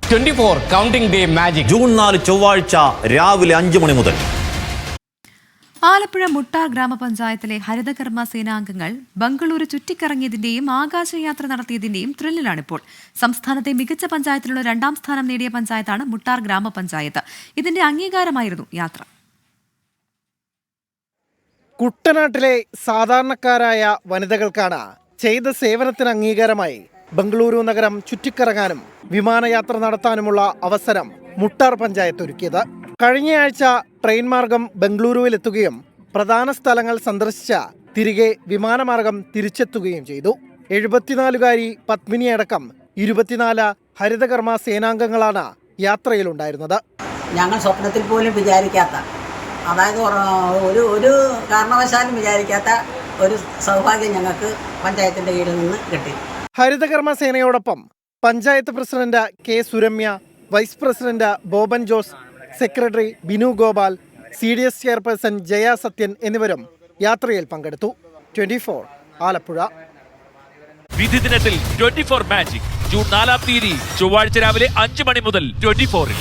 24 counting day magic June 4 ചൊവ്വാഴ്ച രാവിലെ 5 മണി മുതൽ. ആലപ്പുഴ മുട്ടാർ ഗ്രാമപഞ്ചായത്തിലെ ഹരിതകർമ്മ സേനാംഗങ്ങൾ ബംഗളൂരു ചുറ്റിക്കറങ്ങിയതിന്റെയും ആകാശയാത്ര നടത്തിയതിന്റെയും ത്രില്ലിലാണിപ്പോൾ. സംസ്ഥാനത്തെ മികച്ച പഞ്ചായത്തിലുള്ള 2ാം സ്ഥാനം നേടിയ പഞ്ചായത്താണ് മുട്ടാർ ഗ്രാമപഞ്ചായത്ത്. ഇതിന്റെ അംഗീകാരമായിരുന്നു യാത്ര. കുട്ടനാട്ടിലെ സാധാരണക്കാരായ വനിതകൾക്കാണ് ചെയ്ത സേവനത്തിന് അംഗീകാരമായി ബംഗളൂരു നഗരം ചുറ്റിക്കറങ്ങാനും വിമാനയാത്ര നടത്താനുമുള്ള അവസരം മുട്ടാർ പഞ്ചായത്ത് ഒരുക്കിയത്. കഴിഞ്ഞയാഴ്ച ട്രെയിൻ മാർഗം ബംഗളൂരുവിലെത്തുകയും പ്രധാന സ്ഥലങ്ങൾ സന്ദർശിച്ച തിരികെ വിമാനമാർഗം തിരിച്ചെത്തുകയും ചെയ്തു. 74-കാരി പത്മിനിയടക്കം 24 ഹരിതകർമ്മ സേനാംഗങ്ങളാണ് യാത്രയിലുണ്ടായിരുന്നത്. ഞങ്ങൾ സ്വപ്നത്തിൽ പോലും വിചാരിക്കാത്ത, അതായത് ഒരു കാരണവശാലും വിചാരിക്കാത്ത ഒരു സൗഭാഗ്യം ഞങ്ങൾക്ക് പഞ്ചായത്തിൻ്റെ കീഴിൽ നിന്ന് കിട്ടി. ഹരിതകർമ്മ സേനയോടൊപ്പം panchayat president K Suramya, vice president Boban Jose, secretary Binu Gopal, CDS chairperson Jaya Sathyan എന്നിവരും യാത്രയിൽ പങ്കെടുത്തു. 24 ആലപ്പുഴ. വിധി ദിനത്തിൽ 24 മാജിക് ജൂൺ 4 ചൊവ്വാഴ്ച രാവിലെ 5 മണി മുതൽ 24-ൽ.